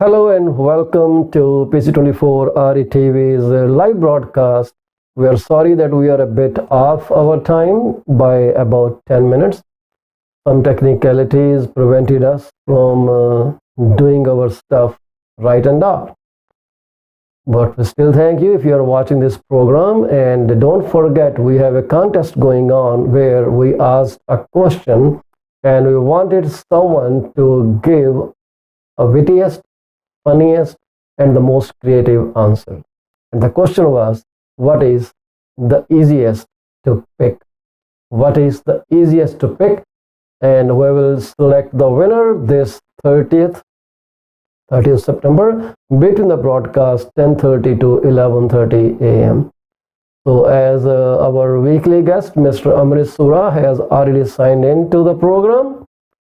Hello and welcome to PC24 RETV's live broadcast. We are sorry that we are a bit off our time by about 10 minutes. Some technicalities prevented us from doing our stuff right and up. But we still thank you if you are watching this program. And don't forget, we have a contest going on where we asked a question and we wanted someone to give a wittiest, funniest, and the most creative answer. And the question was, what is the easiest to pick? What is the easiest to pick? And we will select the winner this 30th September between the broadcast 10:30 to 11:30 a.m. So as our weekly guest, Mr. Amrit Sura has already signed into the program.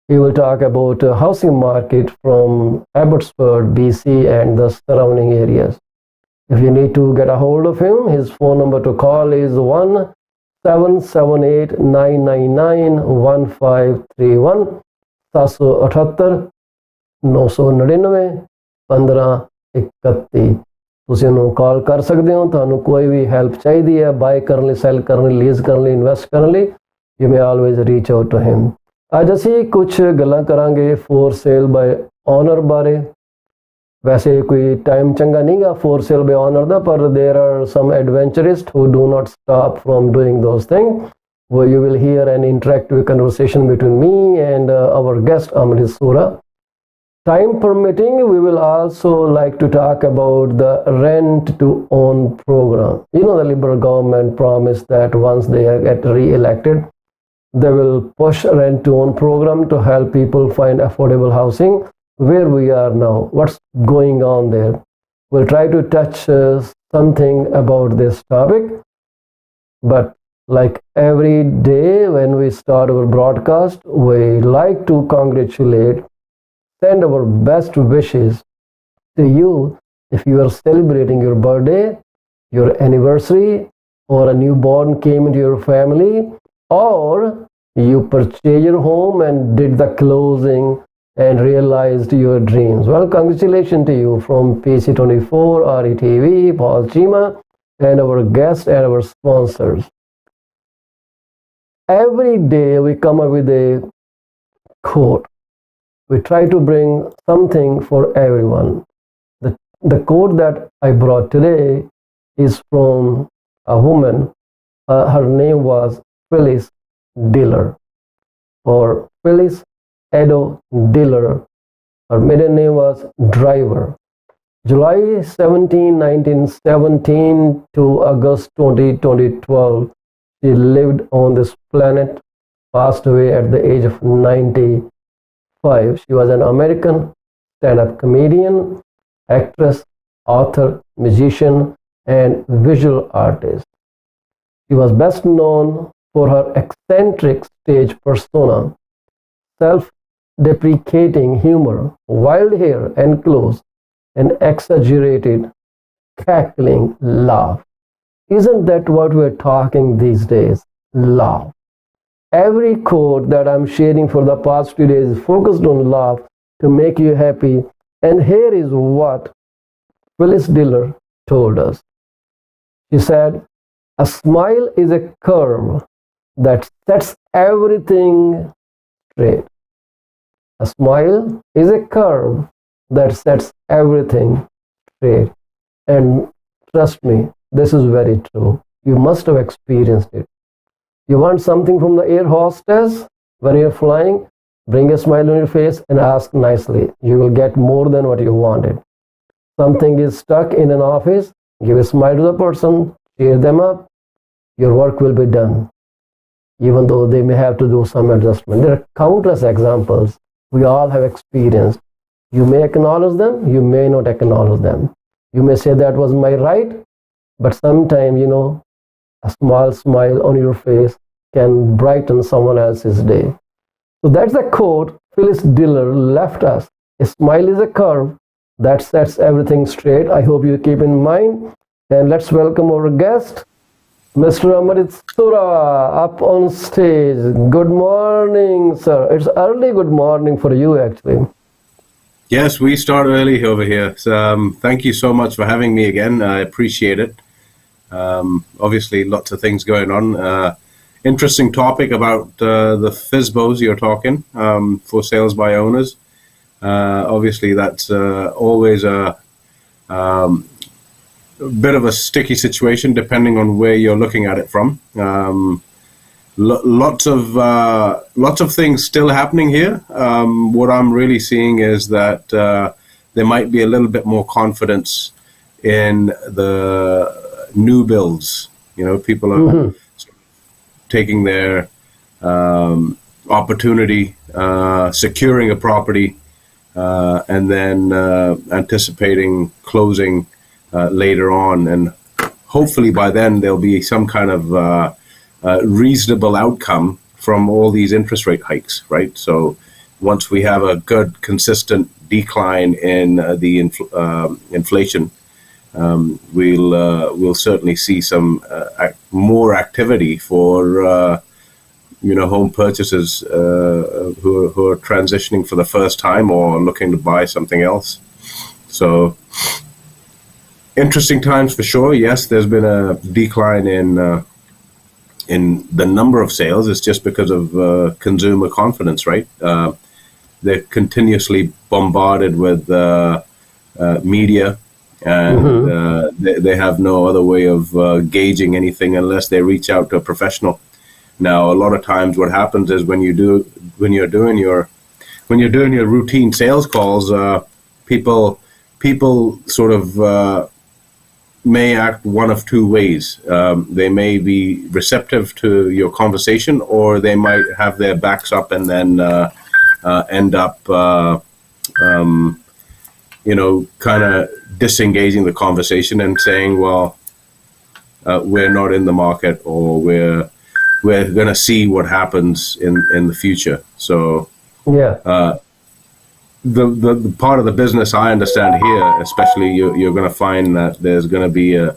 He will talk about housing market from Abbotsford, BC and the surrounding areas. If you need to get a hold of him, his phone number to call is 1-778-999-1531 778 999 1531 ਤੁਸੀਂ ਉਹਨੂੰ ਕਾਲ ਕਰ ਸਕਦੇ ਹੋ। ਤੁਹਾਨੂੰ ਕੋਈ ਵੀ help ਚਾਹੀਦੀ ਹੈ ਬਾਈ ਕਰਨ ਲਈ, ਸੈਲ ਕਰਨ ਲਈ, ਲੀਜ਼ ਕਰਨ ਲਈ, ਇਨਵੈਸਟ ਕਰਨ ਲਈ, you may always reach out to him. ਅੱਜ ਅਸੀਂ ਕੁਝ ਗੱਲਾਂ ਕਰਾਂਗੇ ਫੋਰ ਸੇਲ ਬਾਏ ਓਨਰ ਬਾਰੇ। ਵੈਸੇ ਕੋਈ ਟਾਈਮ ਚੰਗਾ ਨਹੀਂਗਾ ਫੋਰ ਸੇਲ ਬਾਏ ਓਨਰ ਦਾ, ਪਰ there are some adventurist who do not stop from doing those things. Where you will hear an interactive conversation between me and our guest Amrit Sura. Time permitting, we will also like to talk about the rent to own program. You know, the Liberal government promised that once they get re-elected, they will push rent to own program to help people find affordable housing where we are now. What's going on there? We'll try to touch something about this topic. But like every day when we start our broadcast, we like to congratulate, send our best wishes to you if you are celebrating your birthday, your anniversary, or a newborn came into your family, or you purchased your home and did the closing and realized your dreams. Well, congratulations to you from PC24, RETV, Paul Chima, and our guests and our sponsors. Every day we come up with a quote. We try to bring something for everyone. The quote that I brought today is from a woman. Her name was Phyllis Diller, or Phyllis Edo Diller. Her maiden name was Driver. July 17, 1917 to August 20, 2012, she lived on this planet, passed away at the age of 95. She was an American stand-up comedian, actress, author, musician, and visual artist. She was best known for her eccentric stage persona, self-deprecating humor, wild hair and clothes, and exaggerated cackling laugh. Isn't that what we're talking these days? Laugh. Every quote that I'm sharing for the past few days is focused on love to make you happy. And here is what Phyllis Diller told us. She said, a smile is a curve that sets everything straight. A smile is a curve that sets everything straight. And trust me, this is very true. You must have experienced it. You want something from the air hostess when you're flying, bring a smile on your face and ask nicely. You will get more than what you wanted. Something is stuck in an office, give a smile to the person, cheer them up, your work will be done, even though they may have to do some adjustment. There are countless examples we all have experienced. You may acknowledge them, you may not acknowledge them. You may say that was my right, but sometimes, you know, a small smile on your face can brighten someone else's day. So that's the quote Phyllis Diller left us. A smile is a curve that sets everything straight. I hope you keep in mind. And let's welcome our guest, Mr. Amrit Sura, up on stage. Good morning, sir. It's early good morning for you, actually. Yes, we start early over here. So, thank you so much for having me again. I appreciate it. Obviously, lots of things going on. Interesting topic about the FISBOs you're talking for sales by owners. Obviously, that's always a bit of a sticky situation depending on where you're looking at it from. Lots of things still happening here. What I'm really seeing is that there might be a little bit more confidence in the new builds. You know, people are taking their opportunity, securing a property, and then anticipating closing later on. And hopefully by then there'll be some kind of reasonable outcome from all these interest rate hikes, right? So once we have a good, consistent decline in the inflation, we'll certainly see some more activity for home purchasers who are transitioning for the first time or looking to buy something else. So interesting times for sure. Yes, there's been a decline in the number of sales. It's just because of consumer confidence, right? They're continuously bombarded with media, and they have no other way of gauging anything unless they reach out to a professional. Now, a lot of times, what happens is when you're doing your routine sales calls, people sort of may act one of two ways. They may be receptive to your conversation, or they might have their backs up and then end up, kind of disengaging the conversation and saying, "Well, we're not in the market," or "We're going to see what happens in the future." So, Yeah. The part of the business I understand here, especially, you're going to find that there's going to be a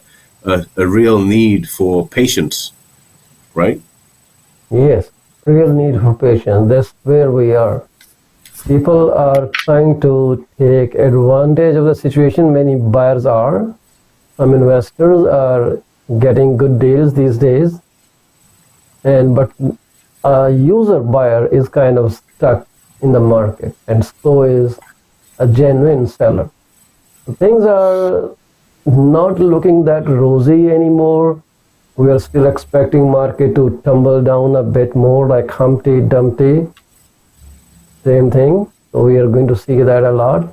real need for patience, right? Yes. Real need for patience. That's where we are. People are trying to take advantage of the situation. Many buyers are. Some investors are getting good deals these days. But a user buyer is kind of stuck in the market, and so is a genuine seller. So things are not looking that rosy anymore. We are still expecting market to tumble down a bit more, like Humpty Dumpty. Same thing. So we are going to see that a lot.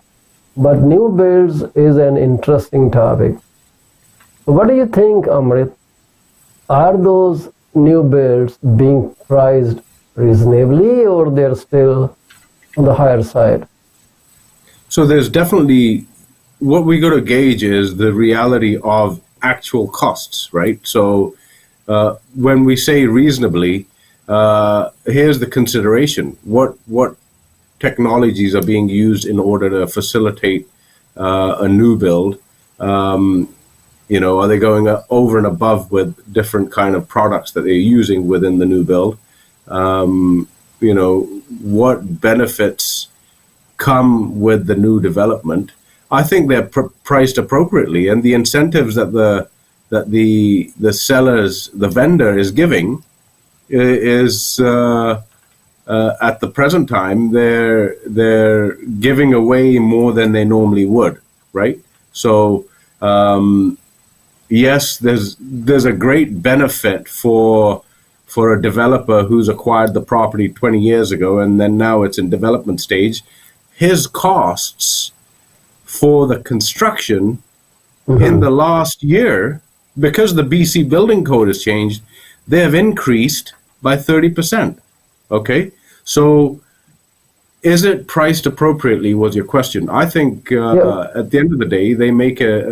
But new builds is an interesting topic. So what do you think, Amrit? Are those new builds being priced reasonably, or they're still on the higher side? So there's definitely, what we got to gauge is the reality of actual costs, right? So when we say reasonably, here's the consideration: what technologies are being used in order to facilitate a new build? Are they going over and above with different kind of products that they're using within the new build? What benefits come with the new development? I think they're priced appropriately, and the incentives that the sellers, the vendor, is giving is at the present time they're giving away more than they normally would, right? So yes, there's a great benefit for a developer who's acquired the property 20 years ago and then now it's in development stage. His costs for the construction in the last year, because the BC building code has changed, they have increased by 30%. Okay, so is it priced appropriately was your question. I think at the end of the day, they make it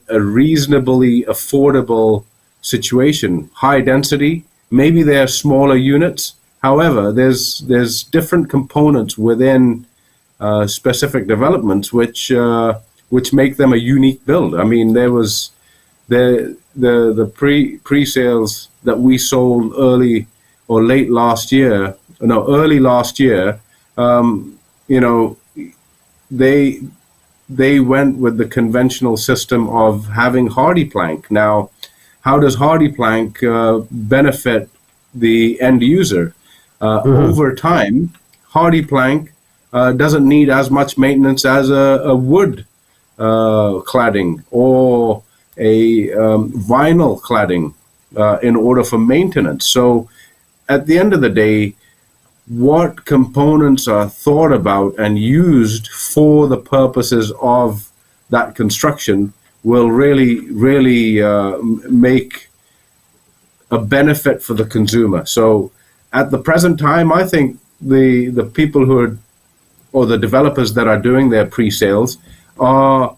a reasonably affordable situation. High density, maybe they're smaller units. However, there's different components within specific developments which make them a unique build. I mean, there was the pre-sales that we sold early last year. you know, they they went with the conventional system of having hardy plank. Now, how does hardy plank benefit the end user? Over time, hardy plank doesn't need as much maintenance as a wood cladding or a vinyl cladding in order for maintenance. So at the end of the day, what components are thought about and used for the purposes of that construction will really make a benefit for the consumer. So at the present time, I think the people who are, or the developers that are doing their pre-sales are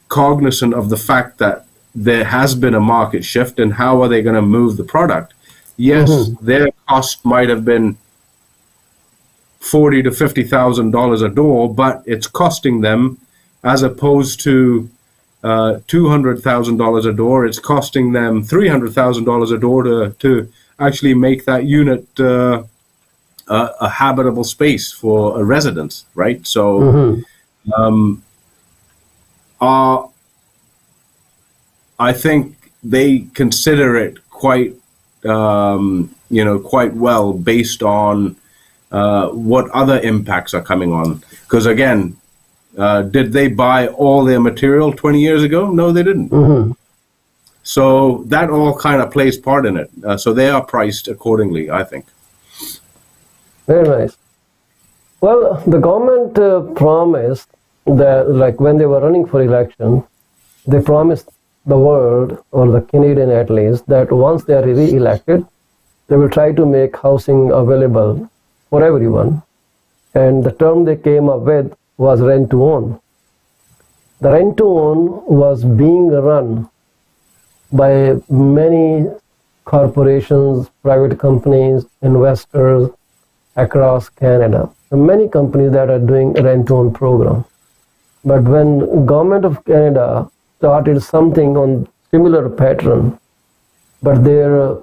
cognizant of the fact that there has been a market shift, and how are they going to move the product? Yes, their cost might have been $40,000 to $50,000 a door, but it's costing them, as opposed to $200,000 a door, it's costing them $300,000 a door to actually make that unit a habitable space for a residence, right? So, I think they consider it quite, quite well based on what other impacts are coming on. Because again, did they buy all their material 20 years ago? No, they didn't. So that all kind of plays part in it. So they are priced accordingly, I think. Very nice. Well, the government promised that, like when they were running for election, they promised the world, or the Canadian at least, that once they are re-elected, they will try to make housing available for everyone. And the term they came up with was rent to own. The rent to own was being run by many corporations, private companies, investors across Canada. Many companies that are doing rent to own program. But when Government of Canada started something on similar pattern, but their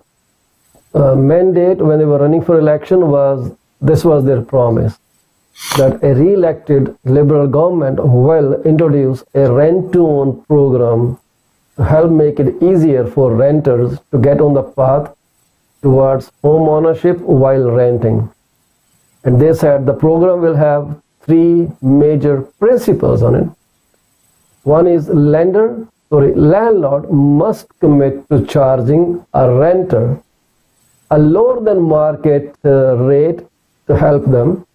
mandate when they were running for election was, this was their promise, that a re-elected Liberal government will introduce a rent-to-own program to help make it easier for renters to get on the path towards home ownership while renting. And they said the program will have three major principles on it. One is landlord must commit to charging a renter a lower than market rate to help them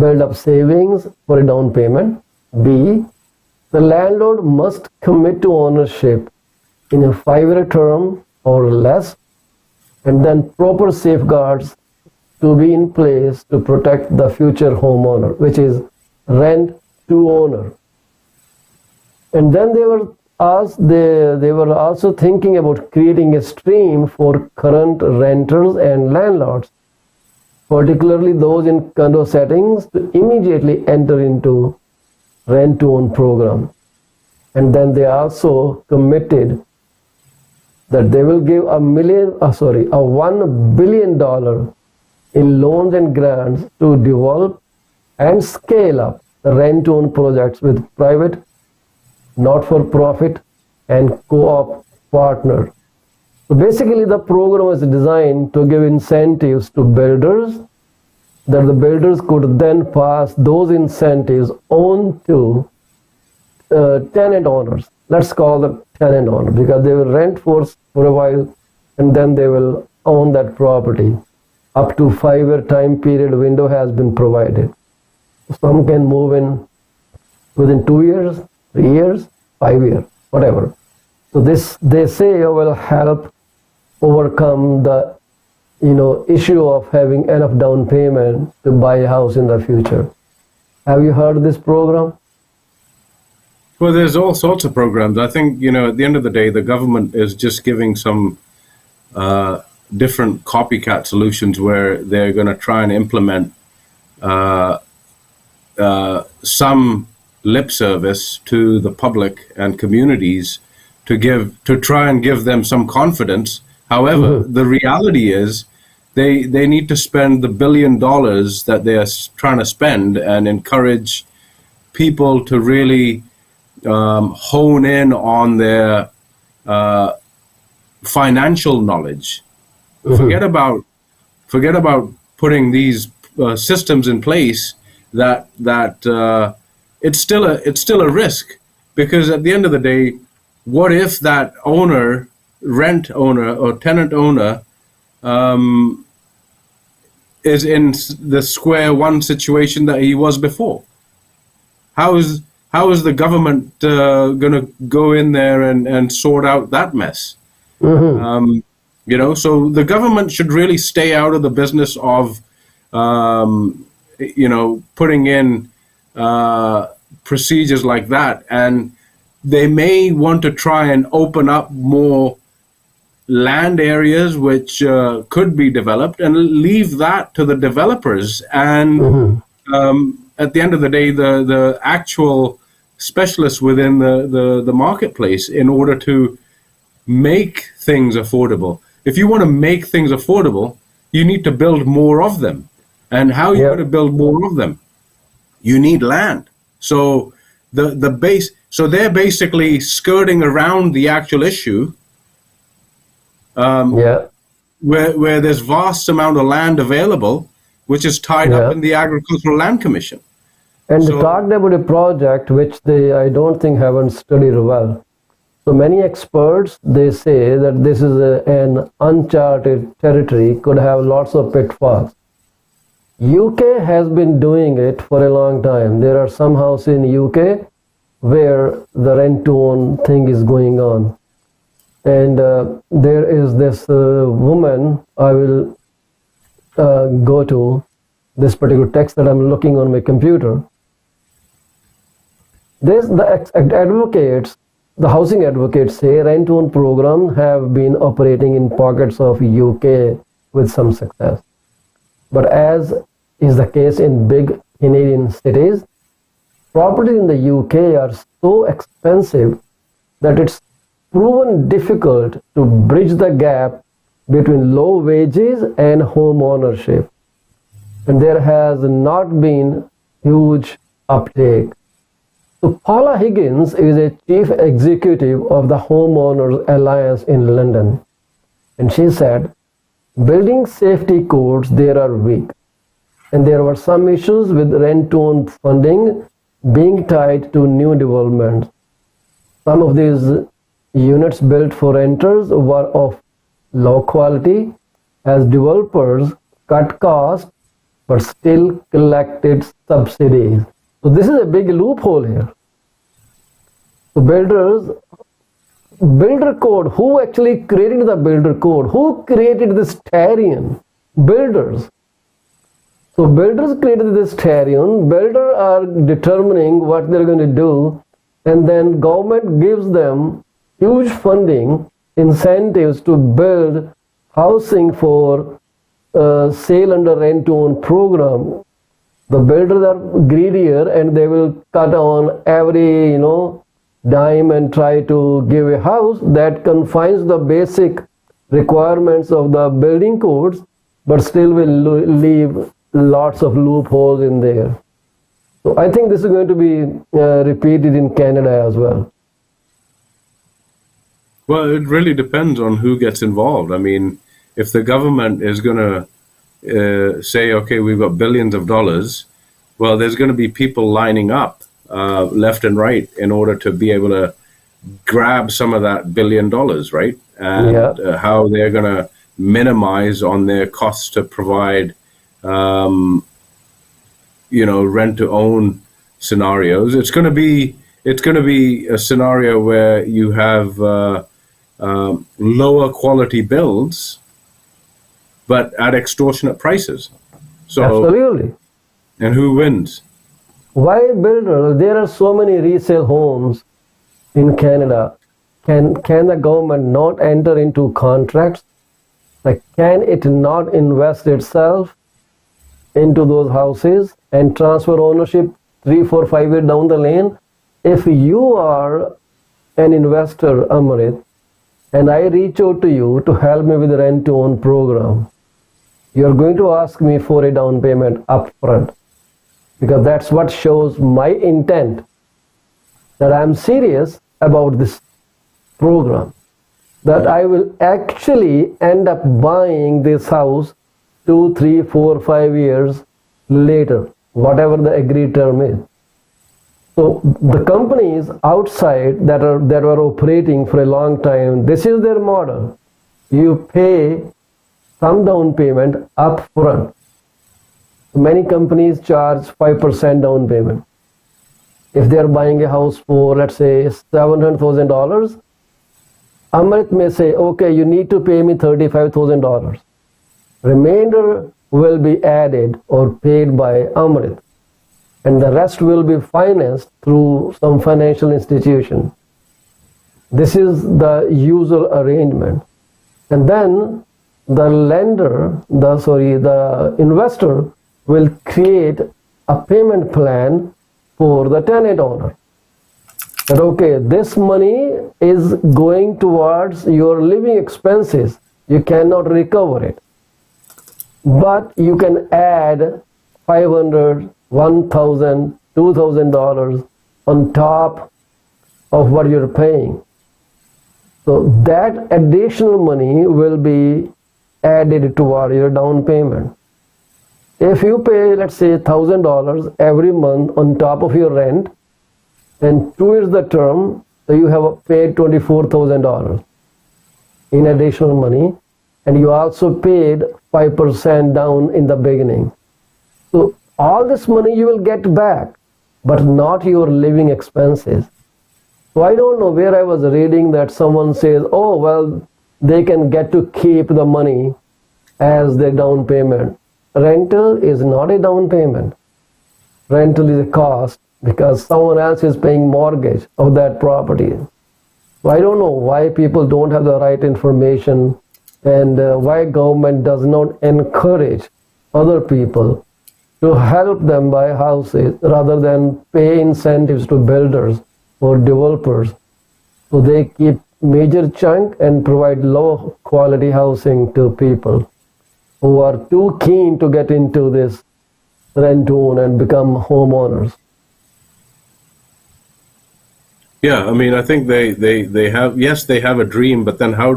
build up savings for a down payment. B, the landlord must commit to ownership in a 5-year term or less, and then proper safeguards to be in place to protect the future homeowner, which is rent to owner. And then they were also thinking about creating a stream for current renters and landlords, particularly those in condo settings, to immediately enter into rent to own program. And then they also committed that they will give $1 billion in loans and grants to develop and scale up the rent to own projects with private, not-for-profit, and co-op partners. So basically the program was designed to give incentives to builders, that the builders could then pass those incentives on to tenant owners. Let's call them tenant owners, because they will rent for a while and then they will own that property. Up to 5-year time period window has been provided. Some can move in within 2 years, 3 years, 5 years, whatever. So this, they say, will help overcome the issue of having enough down payment to buy a house in the future. Have you heard of this program? Well, there's all sorts of programs. I think, at the end of the day, the government is just giving some different copycat solutions where they're going to try and implement some lip service to the public and communities to try and give them some confidence. However, the reality is they need to spend the $1 billion that they are trying to spend and encourage people to really hone in on their financial knowledge. Forget about putting these systems in place that it's still a risk, because at the end of the day, what if that rent owner or tenant owner is in the square one situation that he was before? How is the government going to go in there and sort out that mess? So the government should really stay out of the business of putting in procedures like that, and they may want to try and open up more land areas which could be developed, and leave that to the developers. And at the end of the day, the actual specialists within the marketplace, in order to make things affordable. If you want to make things affordable, you need to build more of them. And how are you going to build more of them? You need land. So so they're basically skirting around the actual issue, where there's vast amount of land available, which is tied up in the Agricultural Land Commission. And they talked about a project which I don't think haven't studied well. So many experts, they say that this is an uncharted territory, could have lots of pitfalls. UK has been doing it for a long time. There are some houses in UK where the rent-to-own thing is going on. And there is this woman, I will go to this particular text that I'm looking on my computer. The housing advocates say rent-to-own programs have been operating in pockets of UK with some success. But as is the case in big Canadian cities, properties in the UK are so expensive that it's proven difficult to bridge the gap between low wages and home ownership. And there has not been huge uptake. So Paula Higgins is a chief executive of the Homeowners Alliance in London. And she said, building safety codes there are weak. And there were some issues with rent-to-own funding being tied to new developments. Some of these units built for renters were of low quality as developers cut costs but still collected subsidies. So this is a big loophole here. So builder code, who actually created the builder code? Who created this Tarion? Builders. So builders created this Tarion. Builders are determining what they're going to do, and then government gives them huge funding, incentives to build housing for sale under rent-to-own program. The builders are greedier, and they will cut on every dime and try to give a house that confines the basic requirements of the building codes, but still will leave lots of loopholes in there. So I think this is going to be repeated in Canada as well. Well, it really depends on who gets involved. I mean, if the government is going to say, okay, we've got billions of dollars, well, there's going to be people lining up left and right in order to be able to grab some of that $1 billion, right? And how they're going to minimize on their costs to provide, rent to own scenarios. It's going to be a scenario where you have lower quality builds, but at extortionate prices. So, absolutely. And who wins? Why builders? There are so many resale homes in Canada. Can the government not enter into contracts? Like, can it not invest itself into those houses and transfer ownership 3, 4, 5 years down the lane? If you are an investor, Amrit, and I reach out to you to help me with the rent-to-own program, you're going to ask me for a down payment upfront, because that's what shows my intent that I'm serious about this program, that I will actually end up buying this house 2, 3, 4, 5 years later, whatever the agreed term is. So the companies outside that were operating for a long time, this is their model. You pay some down payment up front. Many companies charge 5% down payment. If they are buying a house for, let's say, $700,000, Amrit may say, okay, you need to pay me $35,000. Remainder will be added or paid by Amrit, and the rest will be financed through some financial institution. This is the usual arrangement. And then the investor will create a payment plan for the tenant owner. That okay, this money is going towards your living expenses. You cannot recover it, but you can add $500, $1,000, $2,000 on top of what you're paying. So that additional money will be added toward your down payment. If you pay, let's say, $1,000 every month on top of your rent, and 2 years the term, so you have paid $24,000 in additional money, and you also paid 5% down in the beginning. So all this money you will get back, but not your living expenses. So I don't know where I was reading that someone says, oh, well, they can get to keep the money as their down payment. Rental is not a down payment. Rental is a cost because someone else is paying mortgage of that property. So I don't know why people don't have the right information, and why government does not encourage other people to help them buy houses rather than pay incentives to builders or developers, so they keep major chunk and provide low quality housing to people who are too keen to get into this rent-own and become homeowners. Yeah, I mean, I think they have, yes, they have a dream, but then how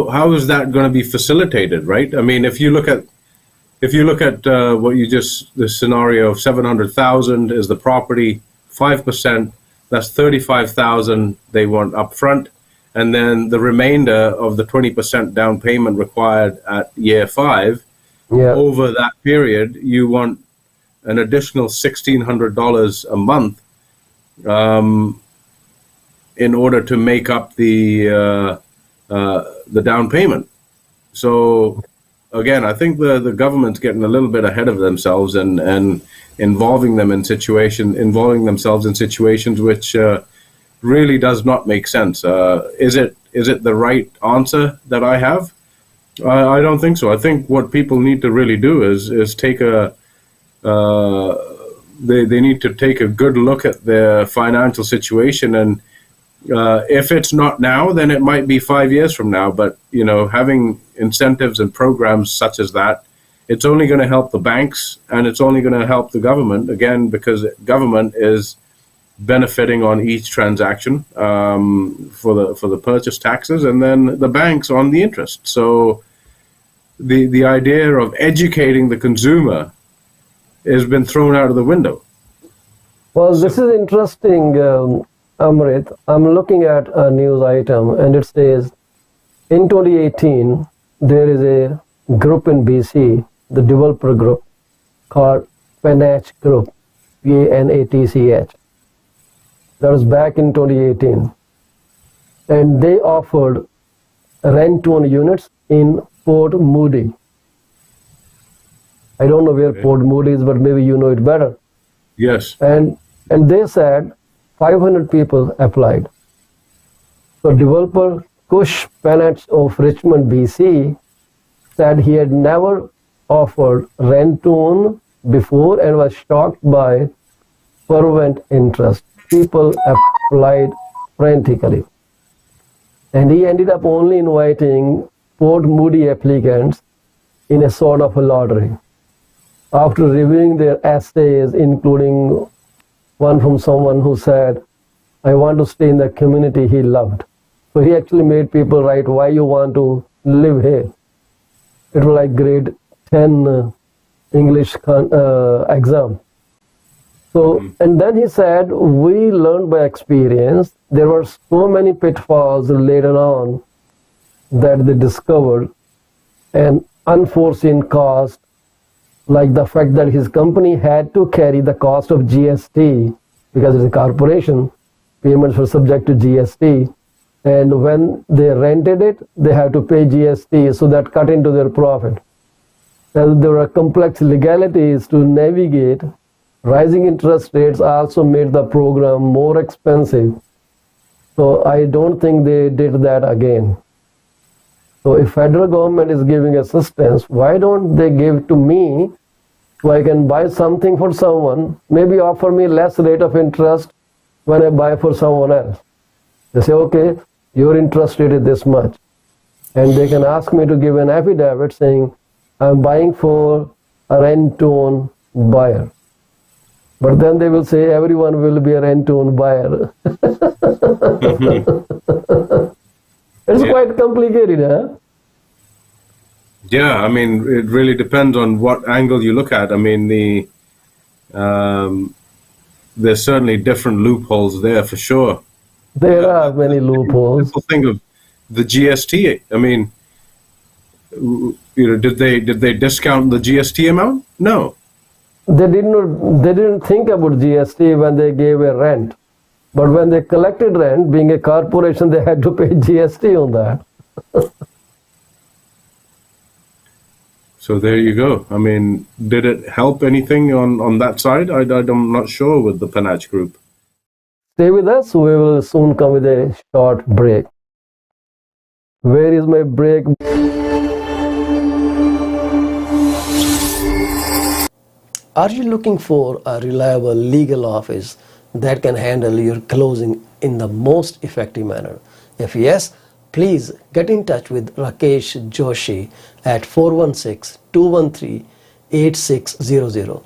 how is that going to be facilitated, right? I mean, if you look at what you just, the scenario of 700,000 is the property, 5%, that's 35,000 they want upfront, and then the remainder of the 20% down payment required at year 5. Yeah. Over that period, you want an additional $1,600 a month in order to make up the down payment. So again, I think the government's getting a little bit ahead of themselves and involving themselves in situations which really does not make sense. Is it the right answer that I have? I don't think so. I think what people need to really do is take they need to take a good look at their financial situation, and if it's not now, then it might be 5 years from now. But having incentives and programs such as that, it's only going to help the banks, and it's only going to help the government, again, because government is benefiting on each transaction for the purchase taxes, and then the banks on the interest. So the idea of educating the consumer has been thrown out of the window. Well, this is interesting, Amrit. I'm looking at a news item, and it says in 2018 there is a group in BC, the developer group called Panach Group, PANATCH. That was back in 2018, and they offered rent-own units in Port Moody. I don't know where Port Moody is, but maybe you know it better. Yes. And they said 500 people applied. So developer Kush Panach of Richmond, BC said he had never offered rent-own before and was shocked by fervent interest. People applied frantically. And he ended up only inviting Port Moody applicants in a sort of a lottery. After reviewing their essays, including one from someone who said, I want to stay in the community he loved. So he actually made people write why you want to live here. It was like grade 10 English exam. So, and then he said, we learned by experience. There were so many pitfalls later on that they discovered, an unforeseen cost, like the fact that his company had to carry the cost of GST because it's a corporation. Payments were subject to GST. And when they rented it, they had to pay GST, so that cut into their profit. And there were complex legalities to navigate. Rising interest rates also made the program more expensive. So I don't think they did that again. So if federal government is giving assistance, why don't they give to me so I can buy something for someone, maybe offer me less rate of interest when I buy for someone else. They say, okay, your interest rate is this much. And they can ask me to give an affidavit saying, I'm buying for a rent-to-own buyer. But then they will say everyone will be a rent-to-own buyer. It's quite complicated, huh? Yeah, I mean, it really depends on what angle you look at. I mean, there's certainly different loopholes there for sure. There are many loopholes. People think of the GST. I mean, did they discount the GST amount? No. They didn't think about GST when they gave a rent. But when they collected rent, being a corporation, they had to pay GST on that. So there you go. I mean, did it help anything on that side? I'm not sure with the Panach Group. Stay with us. We will soon come with a short break. Where is my break? Are you looking for a reliable legal office that can handle your closing in the most effective manner? If yes, please get in touch with Rakesh Joshi at 416-213-8600.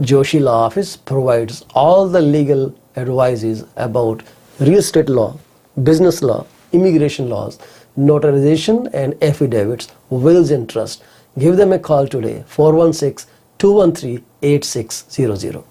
Joshi Law Office provides all the legal advices about real estate law, business law, immigration laws, notarization and affidavits, wills and trust. Give them a call today, 416-213-8600.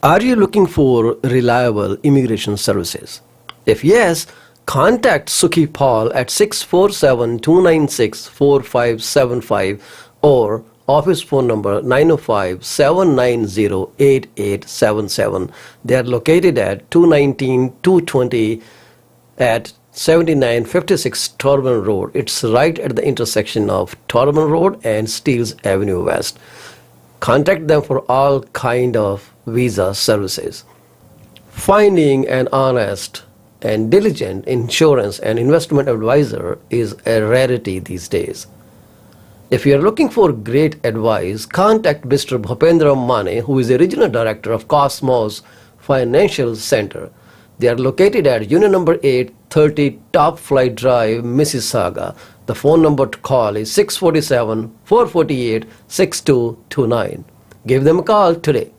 Are you looking for reliable immigration services? If yes, contact Sukhi Paul at 647-296-4575 or office phone number 905-790-8877. They are located at 219-220 at 7956 Torban Road. It's right at the intersection of Torban Road and Steeles Avenue West. Contact them for all kind of visa services. Finding an honest and diligent insurance and investment advisor is a rarity these days. If you are looking for great advice, contact Mr. Bhupendra Mane, who is the regional director of Cosmos Financial Center. They are located at Unit number 830 Top Flight Drive, Mississauga. The phone number to call is 647-448-6229. Give them a call today.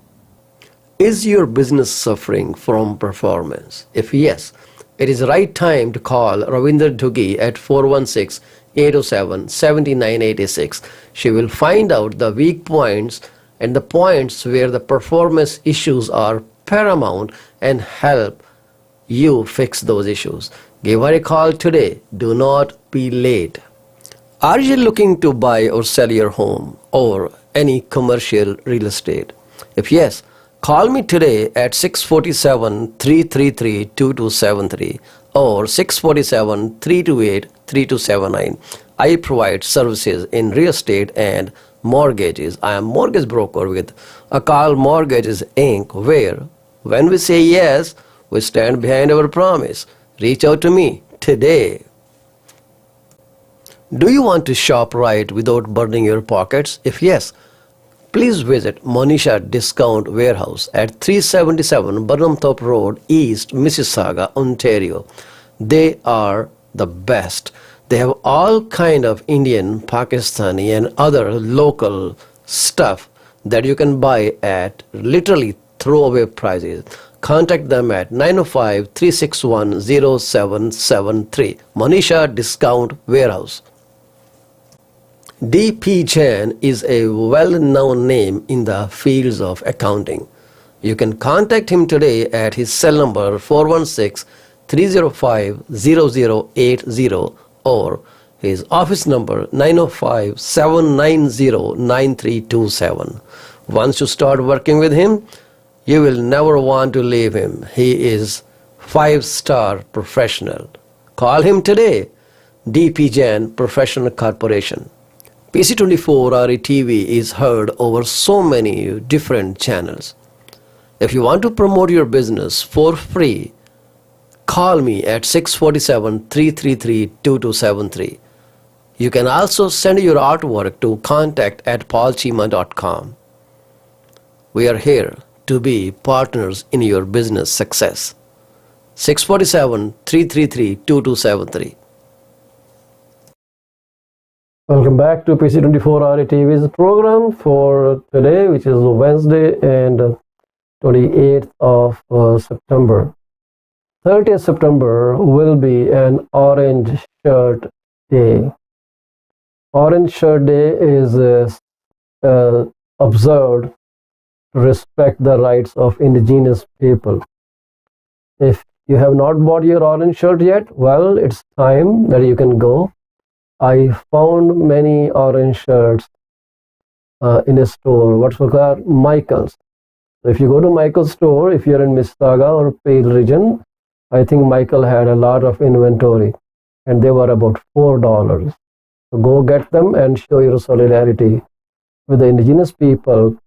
Is your business suffering from performance? If yes, it is the right time to call Ravinder Duggi at 416-807-7986. She will find out the weak points and the points where the performance issues are paramount and help you fix those issues. Give her a call today. Do not be late. Are you looking to buy or sell your home or any commercial real estate? If yes, call me today at 647-333-2273 or 647-328-3279. I provide services in real estate and mortgages. I am mortgage broker with Akal Mortgages Inc., where when we say yes, we stand behind our promise. Reach out to me today. Do you want to shop right without burning your pockets? If yes, please visit Monisha Discount Warehouse at 377 Burnhamthorpe Road, East Mississauga, Ontario. They are the best. They have all kind of Indian, Pakistani and other local stuff that you can buy at literally throwaway prices. Contact them at 905-361-0773. Manisha Discount Warehouse. D.P. Jain is a well-known name in the fields of accounting. You can contact him today at his cell number 416-305-0080 or his office number 905-790-9327. Once you start working with him, you will never want to leave him. He is 5-star professional. Call him today. D.P. Jain Professional Corporation. PC24 RE-TV is heard over so many different channels. If you want to promote your business for free, call me at 647-333-2273. You can also send your artwork to contact@paulchima.com. We are here to be partners in your business success. 647-333-2273. Welcome back to PC24 RE-TV's program for today, which is Wednesday and 28th of September. 30th September will be an Orange Shirt Day. Orange Shirt Day is observed to respect the rights of indigenous people. If you have not bought your orange shirt yet, well, it's time that you can go. I found many orange shirts in a store, what's called Michael's. So if you go to Michael's store, if you're in Mississauga or Pale region, I think Michael had a lot of inventory and they were about $4. So go get them and show your solidarity with the indigenous people.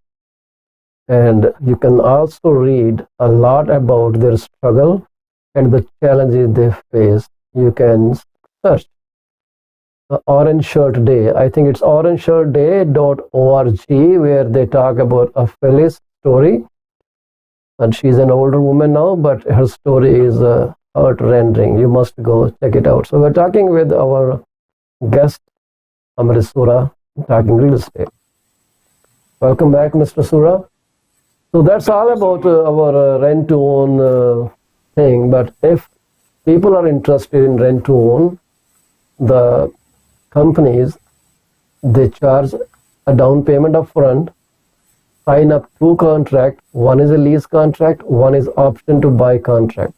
And you can also read a lot about their struggle and the challenges they face. You can search Orange Shirt Day. I think it's orangeshirtday.org, where they talk about a Phyllis story. And she's an older woman now, but her story is heart-rending. You must go check it out. So we're talking with our guest, Amrit Sura, talking real estate. Welcome back, Mr. Sura. So that's all about our rent-to-own thing. But if people are interested in rent-to-own, the companies, they charge a down payment up front, sign up 2 contracts. One is a lease contract, one is option to buy contract.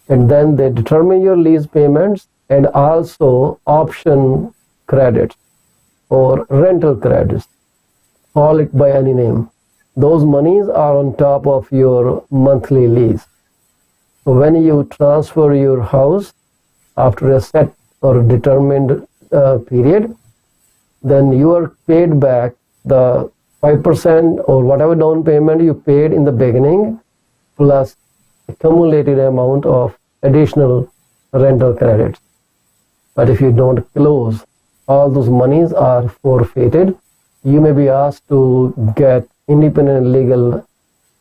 And then they determine your lease payments and also option credits or rental credits. Call it by any name. Those monies are on top of your monthly lease. So when you transfer your house after a set or determined period, then you are paid back the 5% or whatever down payment you paid in the beginning plus accumulated amount of additional rental credits. But if you don't close, all those monies are forfeited. You may be asked to get independent legal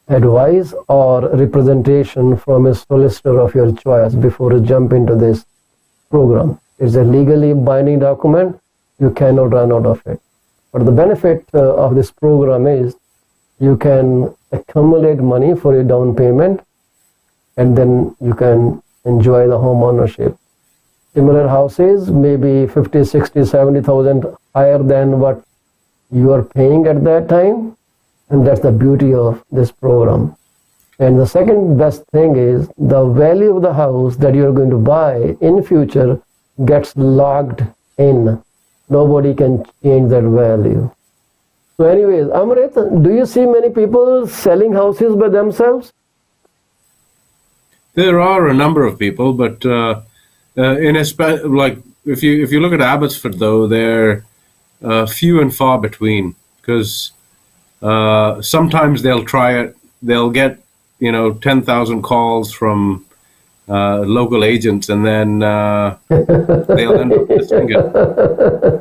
advice or representation from a solicitor of your choice before you jump into this program. It's a legally binding document. You cannot run out of it. But the benefit of this program is you can accumulate money for your down payment and then you can enjoy the home ownership. Similar houses may be 50, 60, 70,000 higher than what you are paying at that time. And that's the beauty of this program. And the second best thing is the value of the house that you're going to buy in future gets locked in. Nobody can change that value. So anyways, Amrit, do you see many people selling houses by themselves? There are a number of people, but like if you look at Abbotsford, though, they're few and far between, because sometimes they'll try it. They'll get 10,000 calls from local agents, and then they'll end up listing it.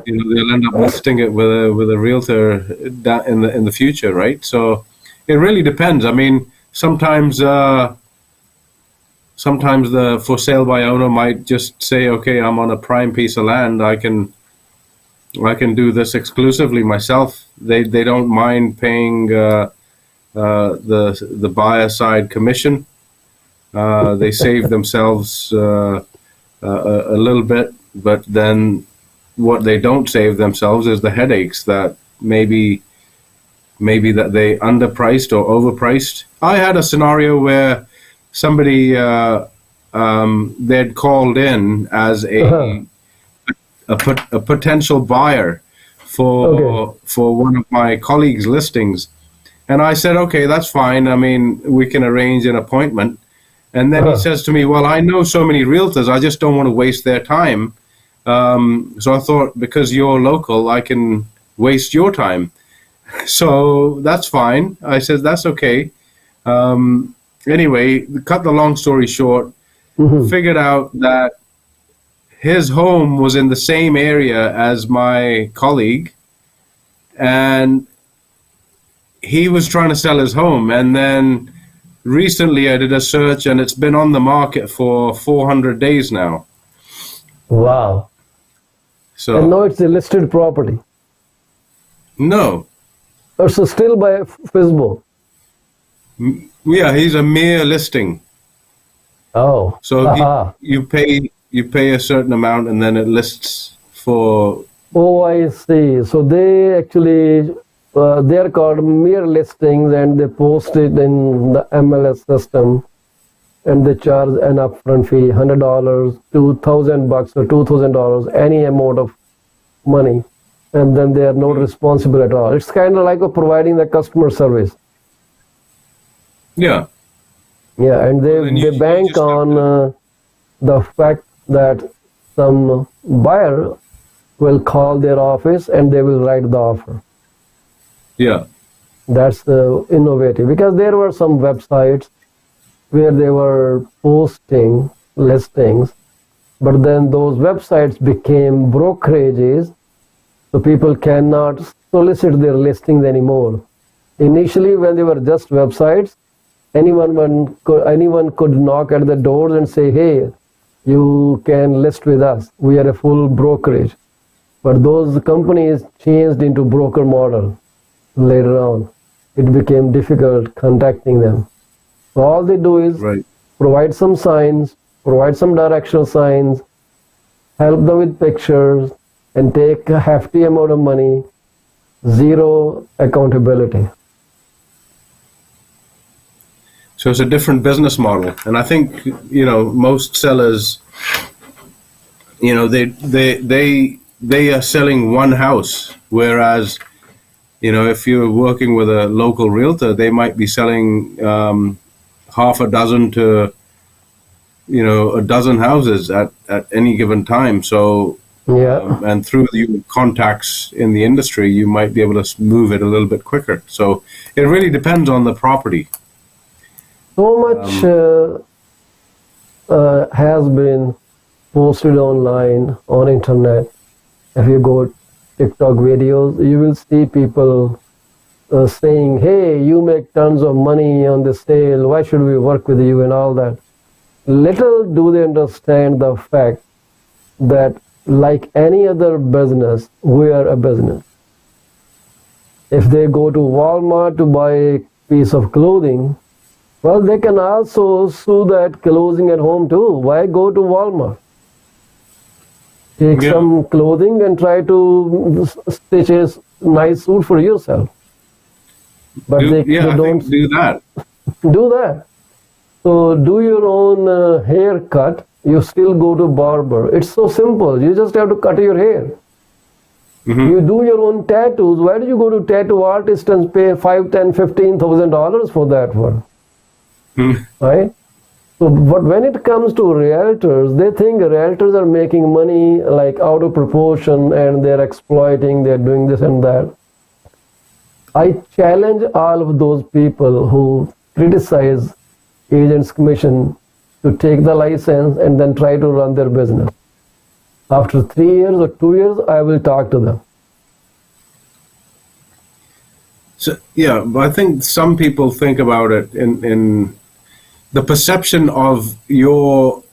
They'll end up listing it with a realtor in the future, right? So it really depends. I mean, sometimes sometimes the for sale by owner might just say, okay, I'm on a prime piece of land. I can do this exclusively myself. They don't mind paying the buyer side commission. They save themselves a little bit, but then what they don't save themselves is the headaches that maybe that they underpriced or overpriced. I had a scenario where somebody they'd called in as Uh-huh. a potential buyer Okay. for one of my colleagues' listings, and I said, okay, that's fine. I mean, we can arrange an appointment. And then he Uh-huh. says to me, well, I know so many realtors, I just don't want to waste their time. So I thought, because you're local, I can waste your time. So that's fine. I said, that's okay. Anyway, cut the long story short, Mhm. figured out that his home was in the same area as my colleague, and he was trying to sell his home. And then recently I did a search, and it's been on the market for 400 days now. Wow. And now So, it's a listed property. no. So still by FISBO. Yeah, he's a mere listing. Oh. So Aha. you pay a certain amount, and then it lists for. Oh, I see. So they actually they are called mere listings, and they post it in the MLS system, and they charge an upfront fee, $100, $2,000 or $2,000, any amount of money, and then they are not responsible at all. It's kind of like providing the customer service. Yeah. Yeah, and And they you bank just have on to. the fact that some buyer will call their office and they will write the offer. Yeah. That's the innovative, because there were some websites where they were posting listings, but then those websites became brokerages, so people cannot solicit their listings anymore. Initially, when they were just websites, anyone could knock at the doors and say, "Hey, you can list with us. We are a full brokerage." But those companies changed into broker model later on. It became difficult contacting them. So all they do is Right. provide some signs, provide some directional signs, help them with pictures, and take a hefty amount of money, zero accountability. So it's a different business model, and I think most sellers, they are selling one house, whereas if you're working with a local realtor, they might be selling half a dozen to a dozen houses at any given time. So, Yeah. and through your contacts in the industry, you might be able to move it a little bit quicker. So it really depends on the property. So much has been posted online on internet. If you go TikTok videos, you will see people saying, "Hey, you make tons of money on this sale. Why should we work with you?" and all that. Little do they understand the fact that, like any other business, we are a business. If they go to Walmart to buy a piece of clothing, well, they can also sew that clothing at home too. Why go to Walmart? Take Yeah. some clothing and try to stitch a nice suit for yourself. But I they don't think do that. do that. So do your own haircut. You still go to barber. It's so simple. You just have to cut your hair. Hmm. You do your own tattoos. Why do you go to tattoo artist and pay $5, $10, $15,000 for that one? Right? So, but when it comes to realtors, they think realtors are making money like out of proportion, and they're exploiting, they're doing this and that. I challenge all of those people who criticize agents' commission to take the license and then try to run their business. After 3 years or 2 years, I will talk to them. So yeah, but I think some people think about it in the perception of your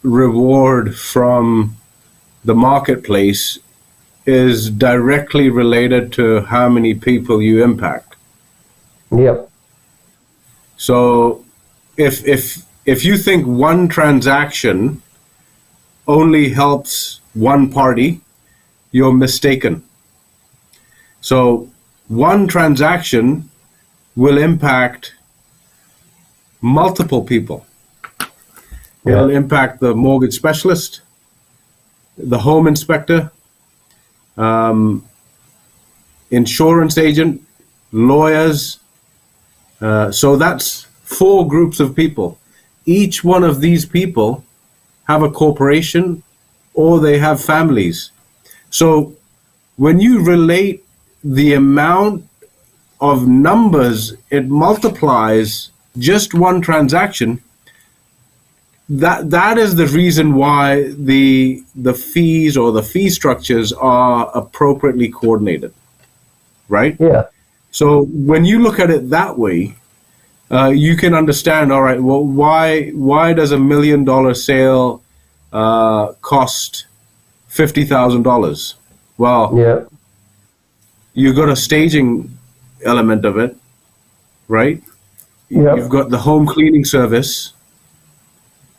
reward from the marketplace is directly related to how many people you impact. Yep. So if you think one transaction only helps one party, you're mistaken. So one transaction will impact multiple people. It'll impact the mortgage specialist, the home inspector, insurance agent, lawyers. So that's 4 groups of people. Each one of these people have a corporation or they have families. So when you relate the amount of numbers, it multiplies just one transaction. That is the reason why the fees or the fee structures are appropriately coordinated, right? Yeah. So when you look at it that way, you can understand. All right, well, why does $1 million sale cost $50,000? Well, Yeah. you got a staging element of it, right? Yep. You've got the home cleaning service.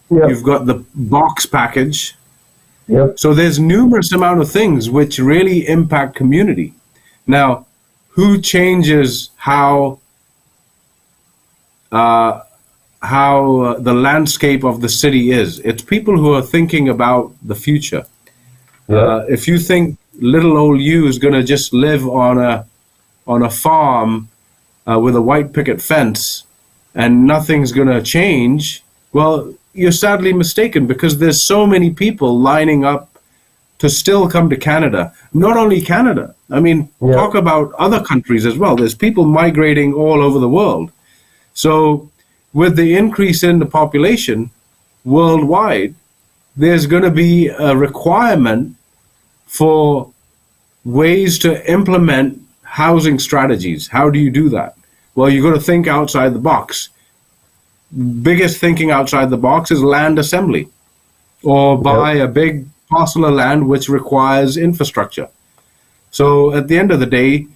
Yep. You've got the box package. Yep. So there's numerous amount of things which really impact community. Now, who changes how the landscape of the city is? It's people who are thinking about the future. Yeah. If you think little old you is going to just live on a farm with a white picket fence and nothing's going to change, well, you're sadly mistaken, because there's so many people lining up to still come to Canada. Not only Canada. I mean, talk about other countries as well. There's people migrating all over the world. So with the increase in the population worldwide, there's going to be a requirement for ways to implement housing strategies. How do you do that? Well, you've got to think outside the box. Biggest thinking outside the box is land assembly, or buy a big parcel of land which requires infrastructure. So at the end of the day,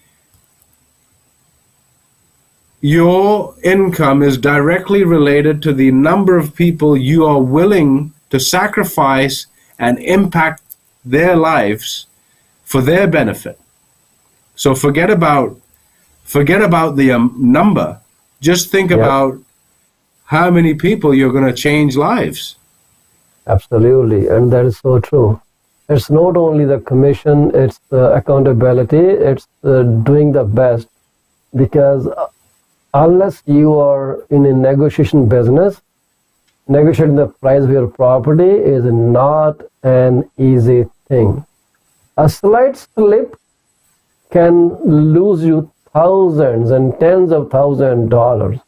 your income is directly related to the number of people you are willing to sacrifice and impact their lives for their benefit. So forget about the number. Just think about how many people you're going to change lives. Absolutely, and that is so true. It's not only the commission, it's the accountability, it's doing the best, because unless you are in a negotiation business, negotiating the price of your property is not an easy thing. A slight slip can lose you thousands and tens of thousands of dollars.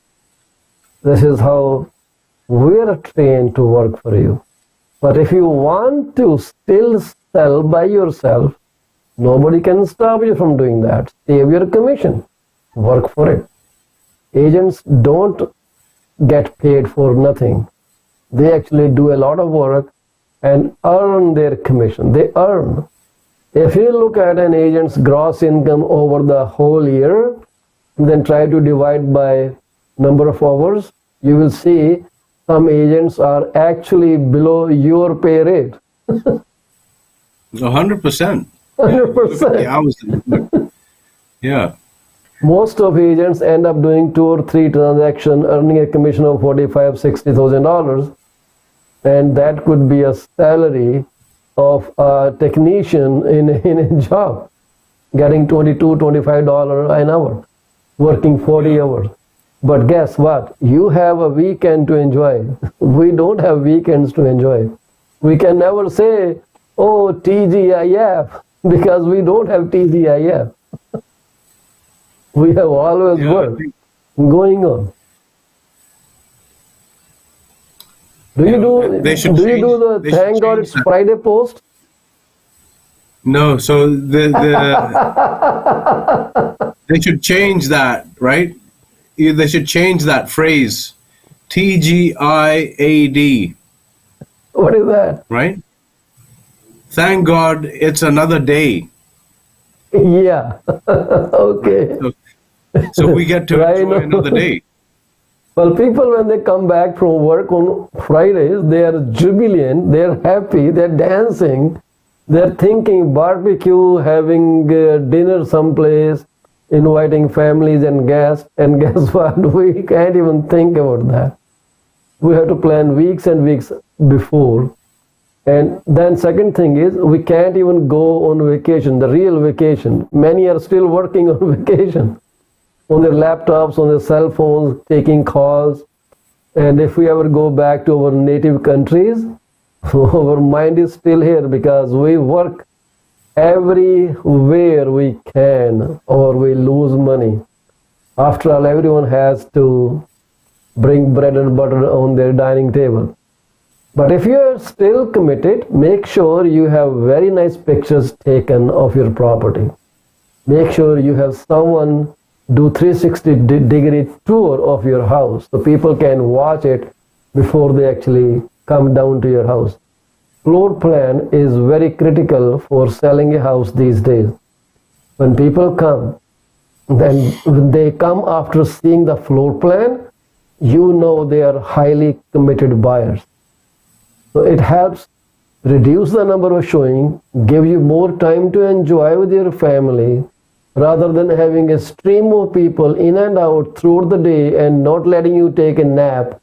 This is how we're trained to work for you. But if you want to still sell by yourself, nobody can stop you from doing that. Save your commission. Work for it. Agents don't get paid for nothing. They actually do a lot of work and earn their commission. They earn. If you look at an agent's gross income over the whole year, and then try to divide by number of hours, you will see some agents are actually below your pay rate. 100%. 100%. Yeah. Most of agents end up doing 2 or 3 transactions, earning a commission of $45,000-$60,000, and that could be a salary of a technician in a job, getting $22-$25 an hour, working 40 hours. But guess what? You have a weekend to enjoy. We don't have weekends to enjoy. We can never say, oh, TGIF, because we don't have TGIF. We have always work going on. Do you do the thank God it's Friday post? No, so they should change that, right? They should change that phrase TGIAD, What is that? right? Thank God it's another day. Yeah. Okay. So, so we get to Right. enjoy another day. Well, people, when they come back from work on Fridays, they are jubilant, they're happy, they're dancing, they're thinking barbecue, having dinner someplace, inviting families and guests. And guess what? We can't even think about that. We have to plan weeks and weeks before. And then second thing is, we can't even go on vacation, the real vacation. Many are still working on vacation, on their laptops, on their cell phones, taking calls. And if we ever go back to our native countries, our mind is still here because we work everywhere we can or we lose money. After all, everyone has to bring bread and butter on their dining table. But if you are still committed, make sure you have very nice pictures taken of your property. Make sure you have someone do 360-degree tour of your house so people can watch it before they actually come down to your house. Floor plan is very critical for selling a house these days. When people come, then when they come after seeing the floor plan, you know they are highly committed buyers. So it helps reduce the number of showing, give you more time to enjoy with your family, rather than having a stream of people in and out throughout the day and not letting you take a nap.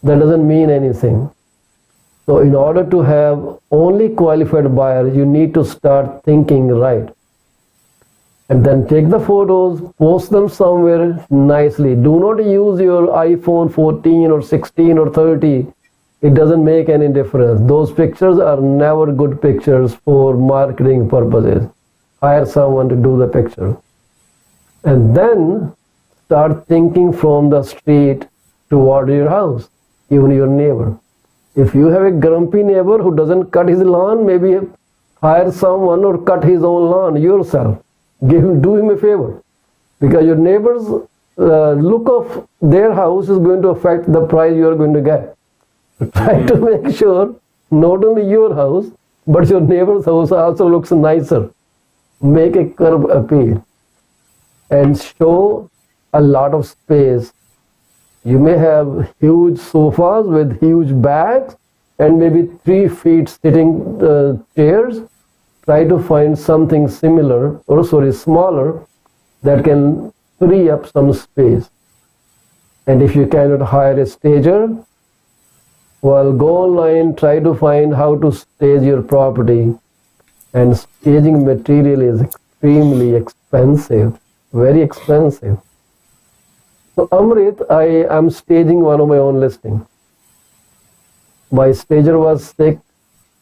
That doesn't mean anything. So in order to have only qualified buyers, you need to start thinking right. And then take the photos, post them somewhere nicely. Do not use your iPhone 14 or 16 or 30. It doesn't make any difference. Those pictures are never good pictures for marketing purposes. Hire someone to do the picture. And then start thinking from the street toward your house, even your neighbor. If you have a grumpy neighbor who doesn't cut his lawn, maybe hire someone or cut his own lawn yourself. Do him a favor. Because your neighbor's look of their house is going to affect the price you are going to get. Try to make sure not only your house, but your neighbor's house also looks nicer. Make a curb appeal and show a lot of space. You may have huge sofas with huge bags and maybe 3 feet sitting chairs. Try to find something similar, or smaller, that can free up some space. And if you cannot hire a stager, well, go online, try to find how to stage your property. And staging material is extremely expensive, very expensive. So Amrit, I am staging one of my own listing. My stager was sick.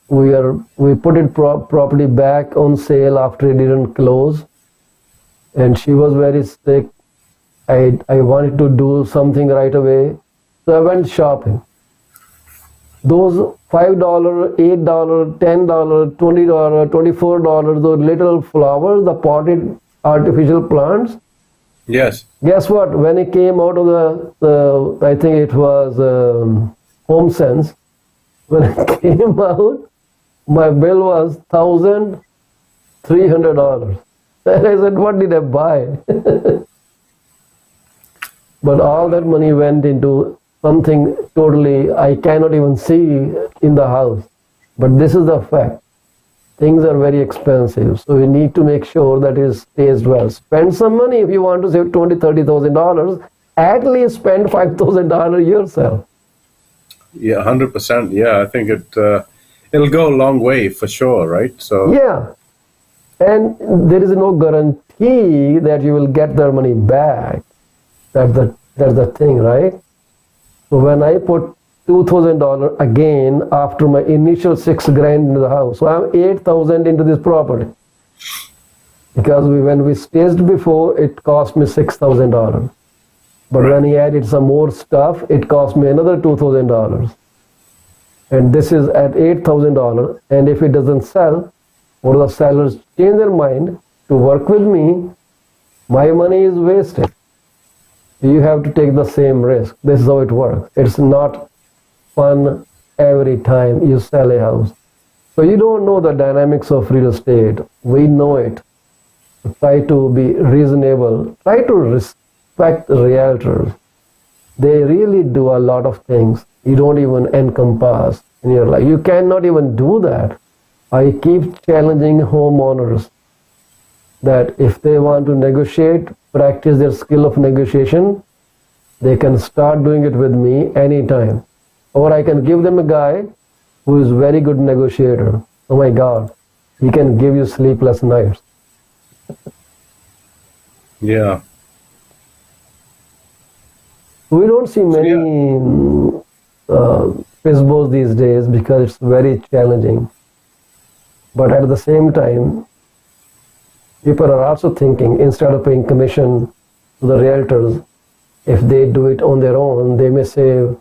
We put it property back on sale after it didn't close. And she was very sick. I wanted to do something right away. So I went shopping. Those $5, $8, $10, $20, $24, those little flowers, the potted artificial plants. Yes. Guess what? When it came out of the I think it was Home Sense, when it came out, my bill was $1,300. And I said, what did I buy? But all that money went into something totally I cannot even see in the house. But this is the fact. Things are very expensive, so we need to make sure that it stays well. Spend some money if you want to save $20,000-$30,000. At least spend $5,000 yourself. Yeah, 100%. Yeah, I think it'll go a long way for sure, right? So yeah, and there is no guarantee that you will get their money back. That's the thing, right? So when I put $2,000 again after my initial $6,000 into the house, so I'm $8,000 into this property. Because when we staged before, it cost me $6,000. But when he added some more stuff, it cost me another $2,000. And this is at $8,000. And if it doesn't sell, or the sellers change their mind to work with me, my money is wasted. you have to take the same risk. This is how it works. It's not fun every time you sell a house. So you don't know the dynamics of real estate. We know it. Try to be reasonable. Try to respect realtors. They really do a lot of things you don't even encompass in your life. You cannot even do that. I keep challenging homeowners that if they want to negotiate, practice their skill of negotiation, they can start doing it with me anytime. Or I can give them a guy who is very good negotiator. Oh my God, he can give you sleepless nights. Yeah. We don't see many FISBOs these days because it's very challenging. But at the same time, people are also thinking instead of paying commission to the realtors, if they do it on their own, they may save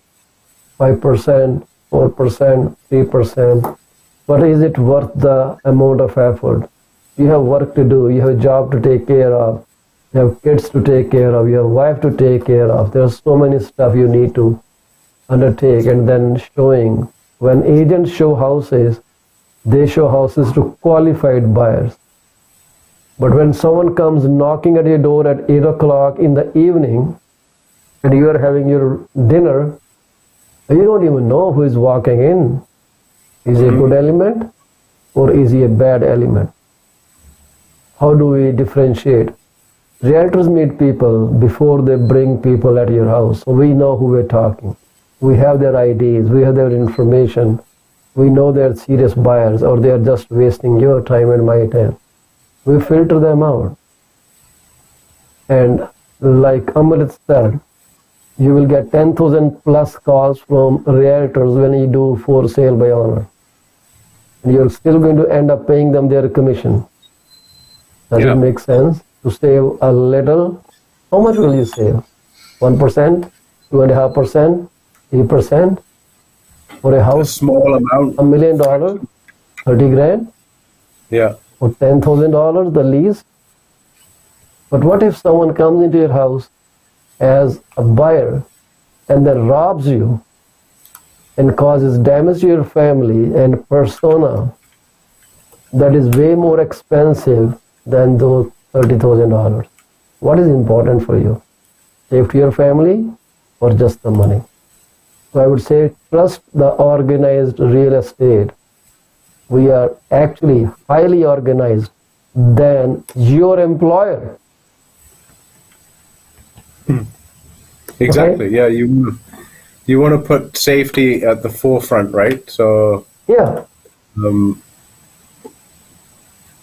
5%, 4%, 3%. But is it worth the amount of effort? You have work to do, you have a job to take care of, you have kids to take care of, you have a wife to take care of. There's so many stuff you need to undertake. And then showing, when agents show houses, they show houses to qualified buyers. But when someone comes knocking at your door at 8 o'clock in the evening and you are having your dinner, you don't even know who is walking in. Is he a good element or is he a bad element? How do we differentiate? Realtors meet people before they bring people at your house. So we know who we're talking. We have their IDs, we have their information. We know they're serious buyers or they're just wasting your time and my time. We filter them out. And like Amrit said, you will get 10,000 plus calls from realtors when you do for sale by owner. And you're still going to end up paying them their commission. Does it make sense to save a little? How much will you save? 1%, 2.5%, 3%? For a house, a small amount. $1 million, 30 grand? Yeah. Or $10,000, the least? But what if someone comes into your house as a buyer and then robs you and causes damage to your family and persona that is way more expensive than those $30,000? What is important for you? Safety to your family or just the money? So I would say trust the organized real estate. We are actually highly organized than your employer. Exactly. Okay? Yeah, you want to put safety at the forefront, right? So yeah,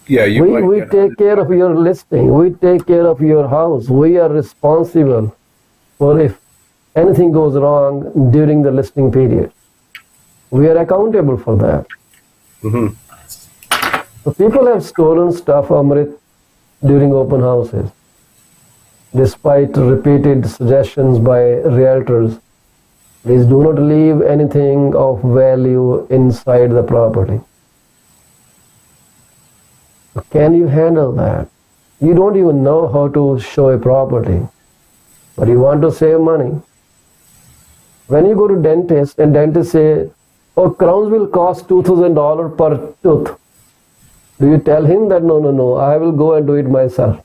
we take care of your listing. We take care of your house. We are responsible for if anything goes wrong during the listing period. We are accountable for that. Mm-hmm. So people have stolen stuff, Amrit, during open houses. Despite repeated suggestions by realtors, please do not leave anything of value inside the property. Can you handle that? You don't even know how to show a property, but you want to save money. When you go to dentist and dentist say, oh, crowns will cost $2,000 per tooth. Do you tell him that, no, I will go and do it myself?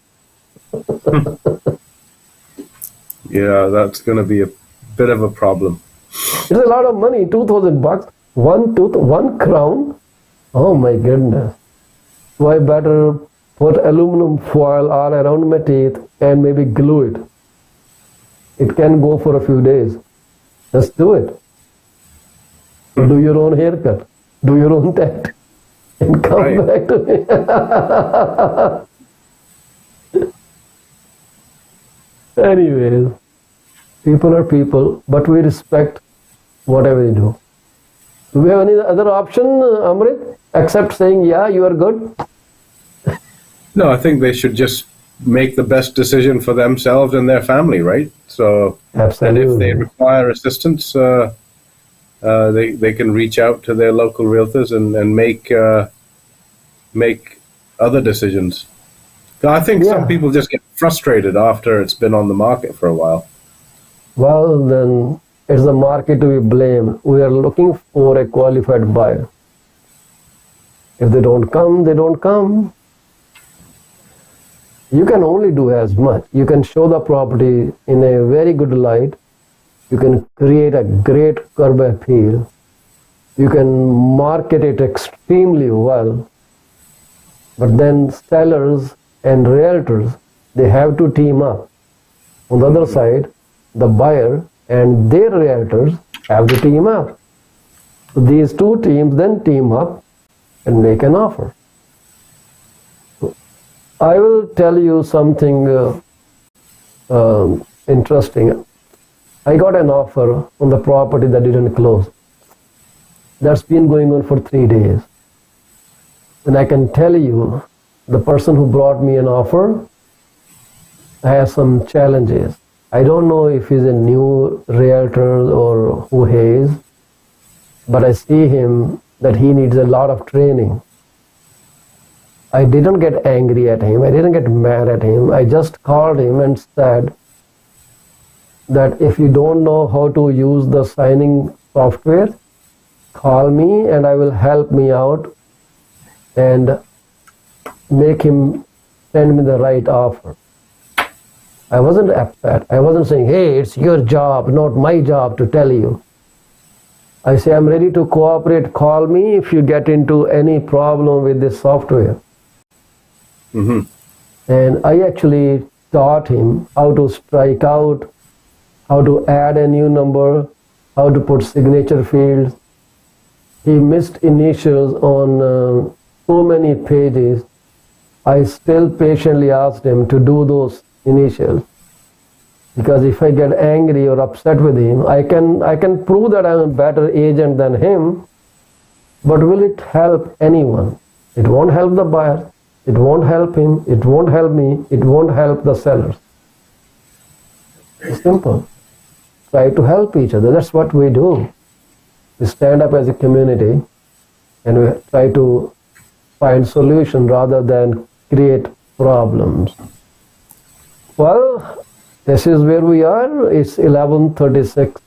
Yeah, that's going to be a bit of a problem. It's a lot of money, $2,000. One tooth, one crown. Oh my goodness. So I better put aluminum foil all around my teeth and maybe glue it. It can go for a few days. Just do it. Do your own haircut. Do your own tat. And come back to me. Anyways, people are people, but we respect whatever they do. Do we have any other option, Amrit, except saying, yeah, you are good? No, I think they should just make the best decision for themselves and their family, right? So, absolutely. And if they require assistance, they can reach out to their local realtors and make other decisions. I think some people just get frustrated after it's been on the market for a while. Well, then it's the market to be blamed. We are looking for a qualified buyer. If they don't come, they don't come. You can only do as much. You can show the property in a very good light. You can create a great curb appeal. You can market it extremely well. But then sellers and realtors, they have to team up. On the other side, the buyer and their realtors have to team up. So these two teams then team up and make an offer. I will tell you something interesting. I got an offer on the property that didn't close. That's been going on for 3 days. And I can tell you, the person who brought me an offer has some challenges. I don't know if he's a new realtor or who he is, but I see him that he needs a lot of training. I didn't get angry at him. I didn't get mad at him. I just called him and said that if you don't know how to use the signing software, call me and I will help me out and make him send me the right offer. I wasn't upset. I wasn't saying, hey, it's your job, not my job to tell you. I say, I'm ready to cooperate. Call me if you get into any problem with this software. Mm-hmm. And I actually taught him how to strike out, how to add a new number, how to put signature fields. He missed initials on so many pages. I still patiently asked him to do those initials, because if I get angry or upset with him, I can prove that I'm a better agent than him, but will it help anyone? It won't help the buyer, it won't help him, it won't help me, it won't help the sellers. It's simple. Try to help each other. That's what we do. We stand up as a community and we try to find solutions rather than create problems. Well, this is where we are. It's 11:36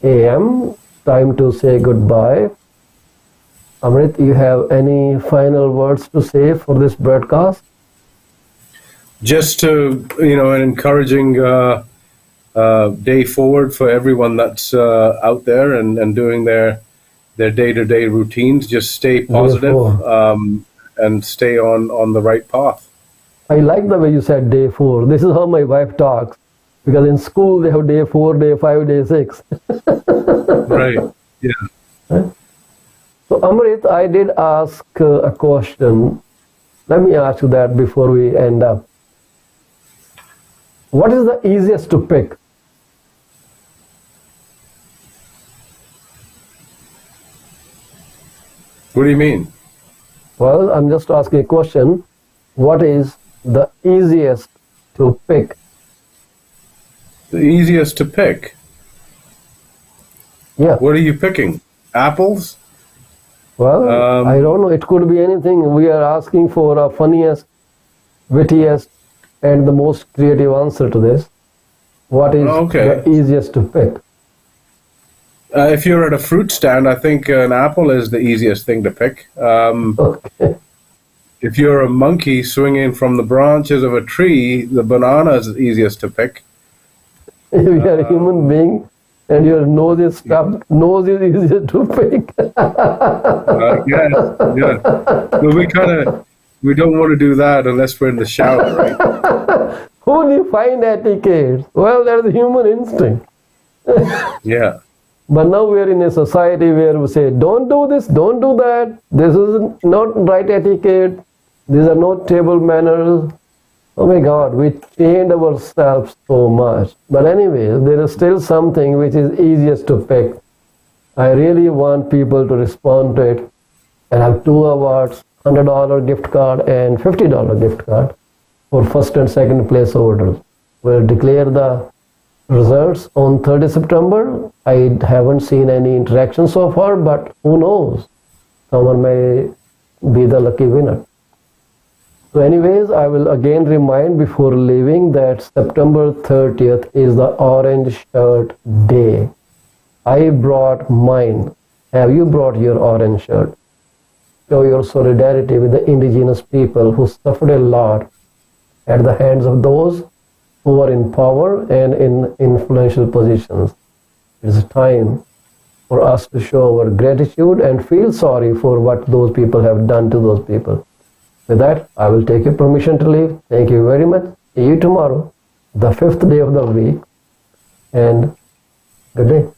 a.m. Time to say goodbye. Amrit, you have any final words to say for this broadcast? Just to, an encouraging day forward for everyone that's out there and doing their day-to-day routines. Just stay positive and stay on the right path. I like the way you said day 4. This is how my wife talks, because in school they have day 4, day 5, day 6. Right. Yeah. So Amrit, I did ask a question. Let me ask you that before we end up. What is the easiest to pick? What do you mean? Well, I'm just asking a question. What is the easiest to pick? The easiest to pick? Yeah. What are you picking? Apples? Well, I don't know. It could be anything. We are asking for a funniest, wittiest, and the most creative answer to this. What is the easiest to pick? If you're at a fruit stand, I think an apple is the easiest thing to pick. Okay. If you're a monkey swinging from the branches of a tree, the banana is the easiest to pick. If you're a human being and your nose is stuffed, nose is easier to pick. Yeah. But we don't want to do that unless we're in the shower, right? Who define etiquette? Well, that's human instinct. Yeah. But now we're in a society where we say, don't do this, don't do that. This is not right etiquette. These are not table manners. Oh my God, we trained ourselves so much. But anyway, there is still something which is easiest to pick. I really want people to respond to it. And have 2 awards, $100 gift card and $50 gift card for first and second place orders. We'll declare the results on 30 September. I haven't seen any interaction so far, but who knows? Someone may be the lucky winner. So anyways, I will again remind before leaving that September 30th is the Orange Shirt Day. I brought mine. Have you brought your orange shirt? Show your solidarity with the indigenous people who suffered a lot at the hands of those who are in power and in influential positions. It is time for us to show our gratitude and feel sorry for what those people have done to those people. With that, I will take your permission to leave. Thank you very much. See you tomorrow, the 5th day of the week, and good day.